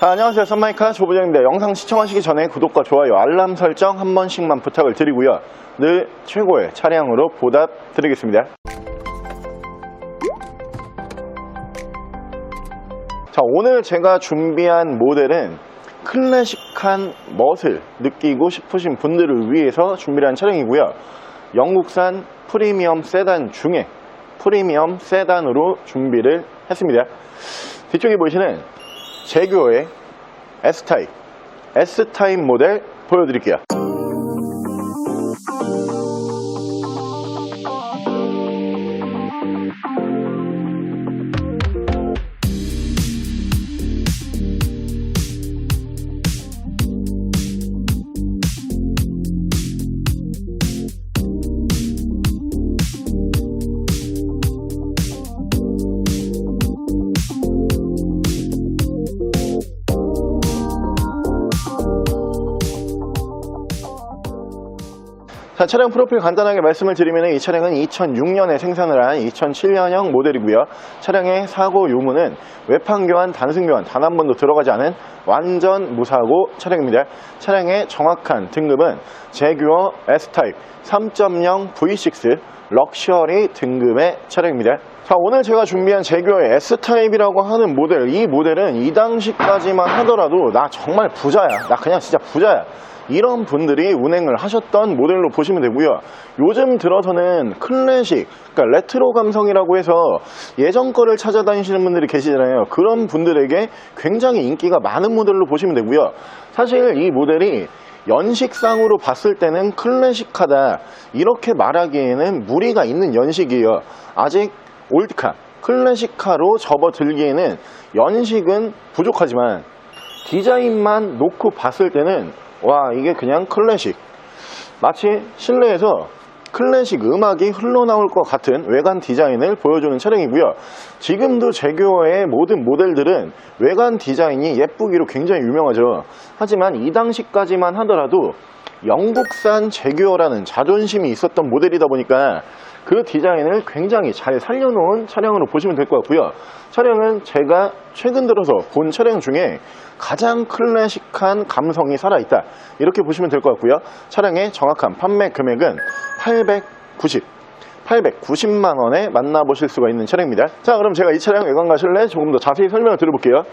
안녕하세요. 썬마이카 조부장입니다. 영상 시청하시기 전에 구독과 좋아요, 알람 설정 한 번씩만 부탁을 드리고요. 늘 최고의 차량으로 보답드리겠습니다. 자, 오늘 제가 준비한 모델은 클래식한 멋을 느끼고 싶으신 분들을 위해서 준비를 한 차량이고요. 영국산 프리미엄 세단 중에 프리미엄 세단으로 준비를 했습니다. 뒤쪽에 보시는 제규어의 S타입 모델 보여드릴게요. 자, 차량 프로필 간단하게 말씀을 드리면 이 차량은 2006년에 생산을 한 2007년형 모델이고요. 차량의 사고 유무는 외판 교환, 단순 교환 단 한 번도 들어가지 않은 완전 무사고 차량입니다. 차량의 정확한 등급은 제규어 S타입 3.0 V6 럭셔리 등급의 차량입니다. 자, 오늘 제가 준비한 제규어의 S타입이라고 하는 모델, 이 모델은 이 당시까지만 하더라도 나 정말 부자야, 나 그냥 진짜 부자야, 이런 분들이 운행을 하셨던 모델로 보시면 되고요. 요즘 들어서는 클래식, 그러니까 레트로 감성이라고 해서 예전 거를 찾아다니시는 분들이 계시잖아요. 그런 분들에게 굉장히 인기가 많은 모델로 보시면 되고요. 사실 이 모델이 연식상으로 봤을 때는 클래식하다 이렇게 말하기에는 무리가 있는 연식이에요. 아직 올드카, 클래식카로 접어들기에는 연식은 부족하지만 디자인만 놓고 봤을 때는 와, 이게 그냥 클래식, 마치 실내에서 클래식 음악이 흘러나올 것 같은 외관 디자인을 보여주는 차량이고요. 지금도 제규어의 모든 모델들은 외관 디자인이 예쁘기로 굉장히 유명하죠. 하지만 이 당시까지만 하더라도 영국산 제규어라는 자존심이 있었던 모델이다 보니까 그 디자인을 굉장히 잘 살려놓은 차량으로 보시면 될 것 같고요. 차량은 제가 최근 들어서 본 차량 중에 가장 클래식한 감성이 살아있다, 이렇게 보시면 될 것 같고요. 차량의 정확한 판매 금액은 890만원에 만나보실 수가 있는 차량입니다. 자, 그럼 제가 이 차량 외관과 실내 조금 더 자세히 설명을 드려볼게요.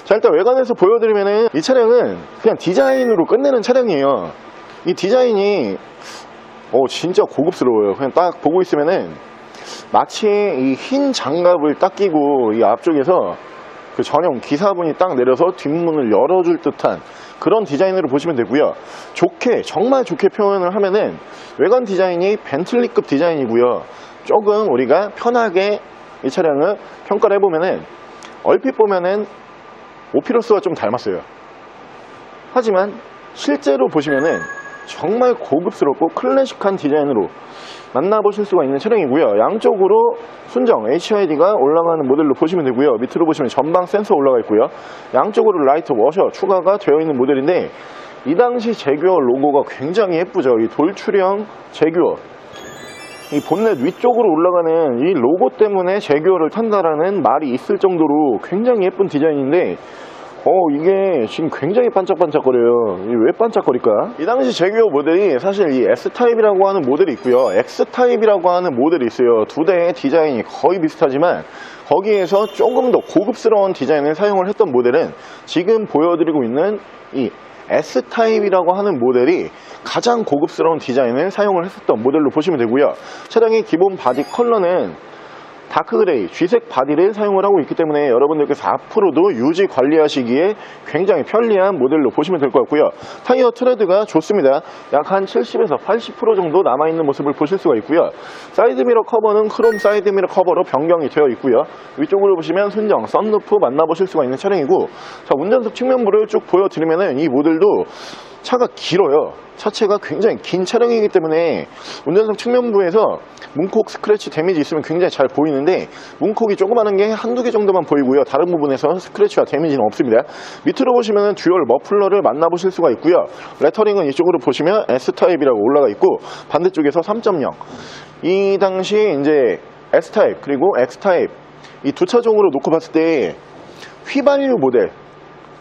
자, 일단 외관에서 보여드리면은 이 차량은 그냥 디자인으로 끝내는 차량이에요. 이 디자인이 진짜 고급스러워요. 그냥 딱 보고 있으면은 마치 이 흰 장갑을 딱 끼고 이 앞쪽에서 그 전용 기사분이 딱 내려서 뒷문을 열어줄 듯한 그런 디자인으로 보시면 되고요. 정말 좋게 표현을 하면은 외관 디자인이 벤틀리급 디자인이고요. 조금 우리가 편하게 이 차량을 평가를 해보면은 얼핏 보면은 오피러스와 좀 닮았어요. 하지만 실제로 보시면은 정말 고급스럽고 클래식한 디자인으로 만나보실 수가 있는 차량이고요. 양쪽으로 순정 HID가 올라가는 모델로 보시면 되고요. 밑으로 보시면 전방 센서 올라가 있고요. 양쪽으로 라이트 워셔 추가가 되어 있는 모델인데, 이 당시 제규어 로고가 굉장히 예쁘죠. 이 돌출형 제규어, 이 본넷 위쪽으로 올라가는 이 로고 때문에 제규어를 탄다라는 말이 있을 정도로 굉장히 예쁜 디자인인데, 이게 지금 굉장히 반짝반짝거려요. 왜 반짝거릴까? 이 당시 제규어 모델이 사실 이 S타입이라고 하는 모델이 있고요, X타입이라고 하는 모델이 있어요. 두 대의 디자인이 거의 비슷하지만 거기에서 조금 더 고급스러운 디자인을 사용을 했던 모델은 지금 보여드리고 있는 이 S타입이라고 하는 모델이 가장 고급스러운 디자인을 사용을 했었던 모델로 보시면 되고요. 차량의 기본 바디 컬러는 다크그레이, 쥐색 바디를 사용을 하고 있기 때문에 여러분들께서 앞으로도 유지 관리하시기에 굉장히 편리한 모델로 보시면 될 것 같고요. 타이어 트레드가 좋습니다. 약 한 70에서 80% 정도 남아있는 모습을 보실 수가 있고요. 사이드미러 커버는 크롬 사이드미러 커버로 변경이 되어 있고요. 위쪽으로 보시면 순정 썬루프 만나보실 수가 있는 차량이고, 자, 운전석 측면부를 쭉 보여드리면은 이 모델도 차가 길어요. 차체가 굉장히 긴 차량이기 때문에 운전석 측면부에서 문콕 스크래치 데미지 있으면 굉장히 잘 보이는데, 문콕이 조그마한 게 한두 개 정도만 보이고요. 다른 부분에서 스크래치와 데미지는 없습니다. 밑으로 보시면 듀얼 머플러를 만나보실 수가 있고요. 레터링은 이쪽으로 보시면 S타입이라고 올라가 있고, 반대쪽에서 3.0, 이 당시 이제 S타입 그리고 X타입 이 두 차종으로 놓고 봤을 때 휘발유 모델,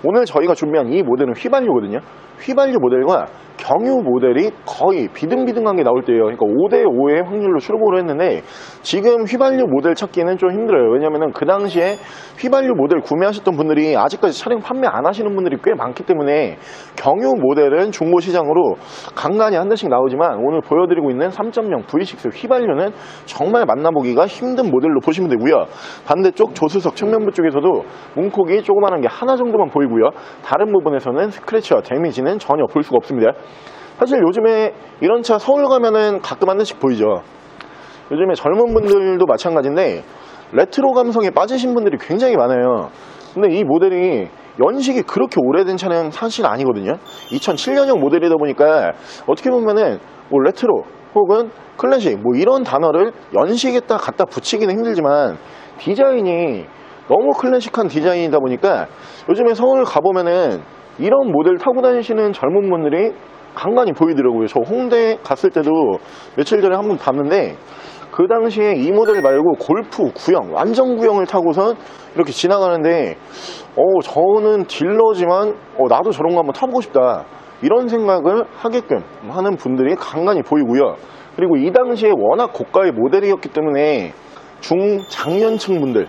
오늘 저희가 준비한 이 모델은 휘발유거든요. 휘발유 모델과 경유 모델이 거의 비등비등한 게 나올 때예요. 그러니까 5대5의 확률로 출고를 했는데 지금 휘발유 모델 찾기는 좀 힘들어요. 왜냐면은 그 당시에 휘발유 모델 구매하셨던 분들이 아직까지 차량 판매 안 하시는 분들이 꽤 많기 때문에 경유 모델은 중고 시장으로 간간히 한 대씩 나오지만 오늘 보여드리고 있는 3.0 V6 휘발유는 정말 만나보기가 힘든 모델로 보시면 되고요. 반대쪽 조수석 측면부 쪽에서도 문콕이 조그마한 게 하나 정도만 보이고요. 다른 부분에서는 스크래치와 데미지는 전혀 볼 수가 없습니다. 사실 요즘에 이런 차 서울 가면은 가끔 한 대씩 보이죠. 요즘에 젊은 분들도 마찬가지인데 레트로 감성에 빠지신 분들이 굉장히 많아요. 근데 이 모델이 연식이 그렇게 오래된 차량 사실 아니거든요. 2007년형 모델이다 보니까 어떻게 보면은 뭐 레트로 혹은 클래식 뭐 이런 단어를 연식에다 갖다 붙이기는 힘들지만 디자인이 너무 클래식한 디자인이다 보니까 요즘에 서울 가보면은 이런 모델 타고 다니시는 젊은 분들이 간간히 보이더라고요. 저 홍대 갔을 때도 며칠 전에 한번 봤는데 그 당시에 이 모델 말고 골프 구형, 완전 구형을 타고선 이렇게 지나가는데 저는 딜러지만 나도 저런 거 한번 타보고 싶다 이런 생각을 하게끔 하는 분들이 간간히 보이고요. 그리고 이 당시에 워낙 고가의 모델이었기 때문에 중장년층 분들,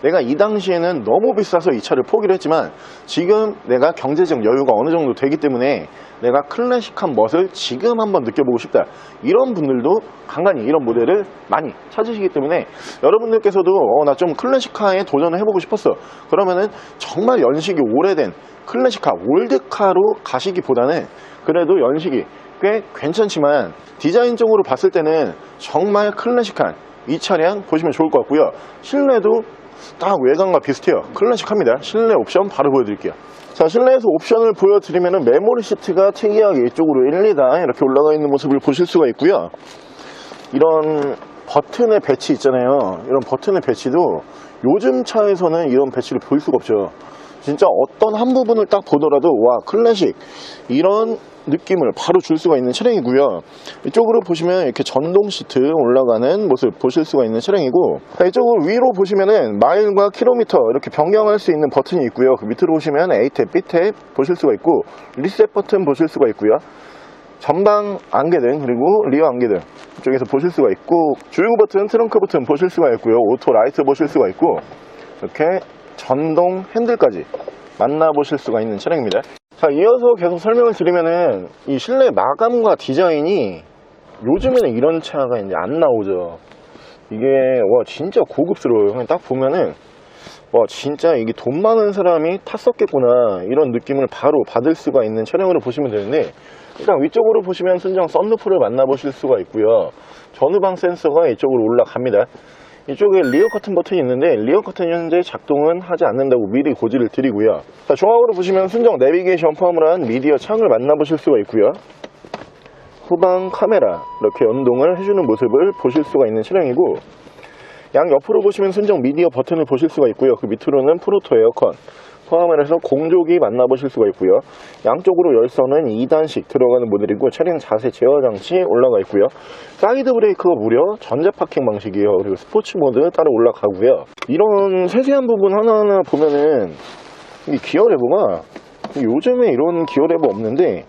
내가 이 당시에는 너무 비싸서 이 차를 포기를 했지만 지금 내가 경제적 여유가 어느 정도 되기 때문에 내가 클래식한 멋을 지금 한번 느껴보고 싶다, 이런 분들도 간간히 이런 모델을 많이 찾으시기 때문에 여러분들께서도 나 좀 클래식카에 도전을 해보고 싶었어 그러면은 정말 연식이 오래된 클래식카, 올드카로 가시기보다는 그래도 연식이 꽤 괜찮지만 디자인적으로 봤을 때는 정말 클래식한 이 차량 보시면 좋을 것 같고요. 실내도 딱 외관과 비슷해요. 클래식합니다. 실내 옵션 바로 보여드릴게요. 자, 실내에서 옵션을 보여드리면은 메모리 시트가 특이하게 이쪽으로 1, 2단 이렇게 올라가 있는 모습을 보실 수가 있고요. 이런 버튼의 배치 있잖아요. 이런 버튼의 배치도 요즘 차에서는 이런 배치를 볼 수가 없죠. 진짜 어떤 한 부분을 딱 보더라도 와, 클래식 이런 느낌을 바로 줄 수가 있는 차량이고요. 이쪽으로 보시면 이렇게 전동 시트 올라가는 모습 보실 수가 있는 차량이고, 이쪽으로 위로 보시면은 마일과 킬로미터 이렇게 변경할 수 있는 버튼이 있고요. 그 밑으로 보시면 A탭, B탭 보실 수가 있고, 리셋 버튼 보실 수가 있고요. 전방 안개등 그리고 리어 안개등 이쪽에서 보실 수가 있고, 주유구 버튼, 트렁크 버튼 보실 수가 있고요. 오토 라이트 보실 수가 있고, 이렇게 전동 핸들까지 만나보실 수가 있는 차량입니다. 자, 이어서 계속 설명을 드리면은 이 실내 마감과 디자인이 요즘에는 이런 차가 이제 안 나오죠. 이게 와 진짜 고급스러워요. 그냥 딱 보면은 와 진짜 이게 돈 많은 사람이 탔었겠구나 이런 느낌을 바로 받을 수가 있는 차량으로 보시면 되는데, 일단 위쪽으로 보시면 순정 썬루프를 만나보실 수가 있고요. 전후방 센서가 이쪽으로 올라갑니다. 이쪽에 리어 커튼 버튼이 있는데 리어 커튼이 현재 작동은 하지 않는다고 미리 고지를 드리고요. 자, 중앙으로 보시면 순정 내비게이션 포함을 한 미디어 창을 만나보실 수가 있고요. 후방 카메라 이렇게 연동을 해주는 모습을 보실 수가 있는 차량이고, 양 옆으로 보시면 순정 미디어 버튼을 보실 수가 있고요. 그 밑으로는 프로토 에어컨 포함을 해서 공조기 만나보실 수가 있고요. 양쪽으로 열선은 2단씩 들어가는 모델이고, 차량 자세 제어 장치 올라가 있고요. 사이드 브레이크가 무려 전자 파킹 방식이에요. 그리고 스포츠 모드 따로 올라가고요. 이런 세세한 부분 하나하나 보면은 이 기어 레버가 요즘에 이런 기어 레버 없는데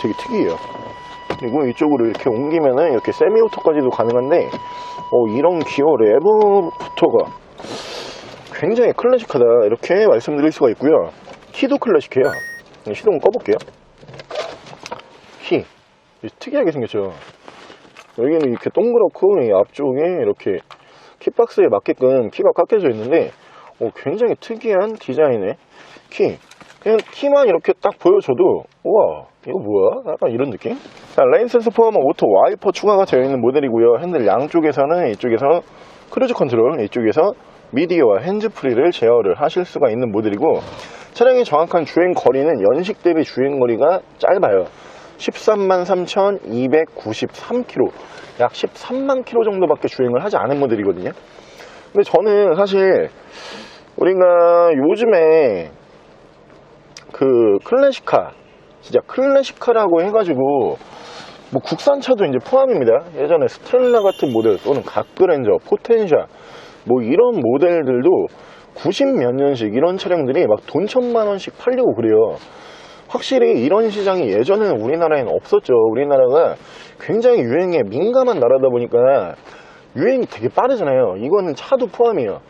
되게 특이해요. 그리고 이쪽으로 이렇게 옮기면은 이렇게 세미 오토까지도 가능한데 이런 기어 레버부터가 굉장히 클래식하다 이렇게 말씀드릴 수가 있고요. 키도 클래식해요. 시동 꺼볼게요. 키 특이하게 생겼죠. 여기는 이렇게 동그랗고 이 앞쪽에 이렇게 키박스에 맞게끔 키가 깎여져 있는데 굉장히 특이한 디자인의 키. 그냥 키만 이렇게 딱 보여줘도 우와 이거 뭐야? 약간 이런 느낌? 자, 레인 센서 포함한 오토 와이퍼 추가가 되어 있는 모델이고요. 핸들 양쪽에서는 이쪽에서 크루즈 컨트롤, 이쪽에서 미디어와 핸즈프리를 제어를 하실 수가 있는 모델이고, 차량의 정확한 주행 거리는 연식 대비 주행 거리가 짧아요. 133,293km, 약 13만 km 정도밖에 주행을 하지 않은 모델이거든요. 근데 저는 사실 우리가 요즘에 그 클래식카, 진짜 클래식카라고 해가지고 뭐 국산차도 이제 포함입니다. 예전에 스텔라 같은 모델 또는 갓그랜저, 포텐샤 뭐 이런 모델들도 90몇 년씩 이런 차량들이 막 돈 1,000만 원씩 팔리고 그래요. 확실히 이런 시장이 예전에는 우리나라에는 없었죠. 우리나라가 굉장히 유행에 민감한 나라다 보니까 유행이 되게 빠르잖아요. 이거는 차도 포함이에요.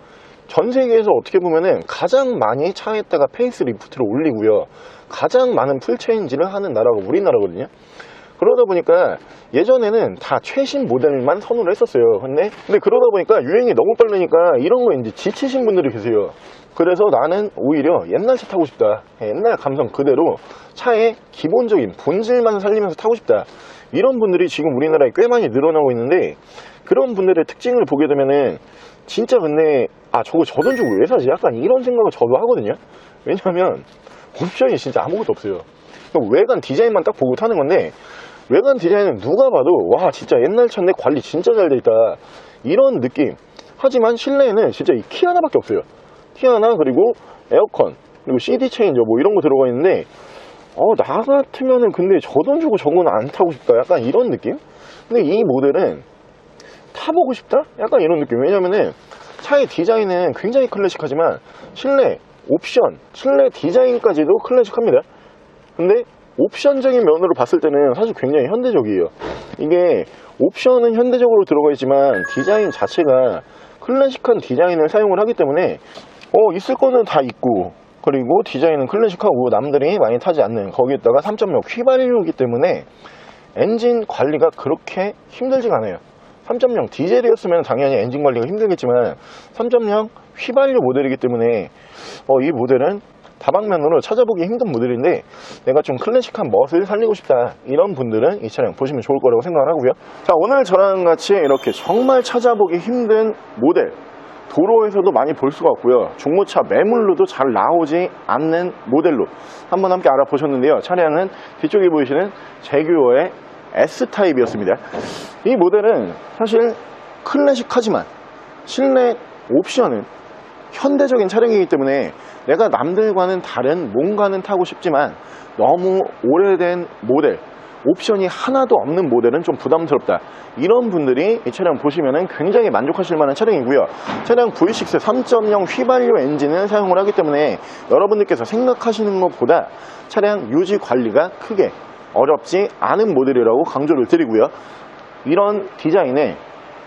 전 세계에서 어떻게 보면은 가장 많이 차에다가 페이스리프트를 올리고요, 가장 많은 풀체인지를 하는 나라가 우리나라거든요. 그러다 보니까 예전에는 다 최신 모델만 선호를 했었어요. 근데 그러다 보니까 유행이 너무 빠르니까 이런 거 이제 지치신 분들이 계세요. 그래서 나는 오히려 옛날 차 타고 싶다, 옛날 감성 그대로 차의 기본적인 본질만 살리면서 타고 싶다, 이런 분들이 지금 우리나라에 꽤 많이 늘어나고 있는데, 그런 분들의 특징을 보게 되면은 진짜 근데 저거 저 돈 주고 왜 사지? 약간 이런 생각을 저도 하거든요. 왜냐하면 옵션이 진짜 아무것도 없어요. 외관 디자인만 딱 보고 타는 건데, 외관 디자인은 누가 봐도 와 진짜 옛날 차인데 관리 진짜 잘 돼 있다, 이런 느낌. 하지만 실내에는 진짜 이 키 하나밖에 없어요. 키 하나, 그리고 에어컨, 그리고 CD 체인저 뭐 이런 거 들어가 있는데, 나 같으면은 근데 저 돈 주고 저거는 안 타고 싶다, 약간 이런 느낌. 근데 이 모델은 타보고 싶다? 약간 이런 느낌. 왜냐면은 차의 디자인은 굉장히 클래식하지만 실내 옵션, 실내 디자인까지도 클래식합니다. 근데 옵션적인 면으로 봤을 때는 사실 굉장히 현대적이에요. 이게 옵션은 현대적으로 들어가 있지만 디자인 자체가 클래식한 디자인을 사용을 하기 때문에 있을 거는 다 있고, 그리고 디자인은 클래식하고 남들이 많이 타지 않는, 거기에다가 3.0 휘발유이기 때문에 엔진 관리가 그렇게 힘들지가 않아요. 3.0 디젤이었으면 당연히 엔진 관리가 힘들겠지만 3.0 휘발유 모델이기 때문에 이 모델은 다방면으로 찾아보기 힘든 모델인데, 내가 좀 클래식한 멋을 살리고 싶다, 이런 분들은 이 차량 보시면 좋을 거라고 생각을 하고요. 자, 오늘 저랑 같이 이렇게 정말 찾아보기 힘든 모델, 도로에서도 많이 볼 수가 없고요, 중고차 매물로도 잘 나오지 않는 모델로 한번 함께 알아보셨는데요. 차량은 뒤쪽에 보이시는 제규어의 S타입이었습니다. 이 모델은 사실 클래식하지만 실내 옵션은 현대적인 차량이기 때문에 내가 남들과는 다른 뭔가는 타고 싶지만 너무 오래된 모델, 옵션이 하나도 없는 모델은 좀 부담스럽다, 이런 분들이 이 차량 보시면 굉장히 만족하실 만한 차량이고요. 차량 V6 3.0 휘발유 엔진을 사용을 하기 때문에 여러분들께서 생각하시는 것보다 차량 유지 관리가 크게 어렵지 않은 모델이라고 강조를 드리고요. 이런 디자인에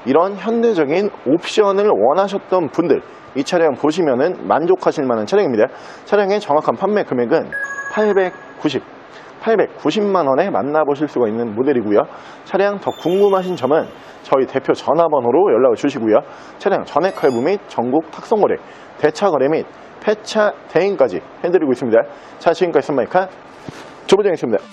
이런 현대적인 옵션을 원하셨던 분들, 이 차량 보시면은 만족하실 만한 차량입니다. 차량의 정확한 판매 금액은 890만 원에 만나보실 수가 있는 모델이고요. 차량 더 궁금하신 점은 저희 대표 전화번호로 연락을 주시고요. 차량 전액 할부 및 전국 탁송거래, 대차 거래 및 폐차 대행까지 해드리고 있습니다. 자, 지금까지 선마이카 조부장이었습니다.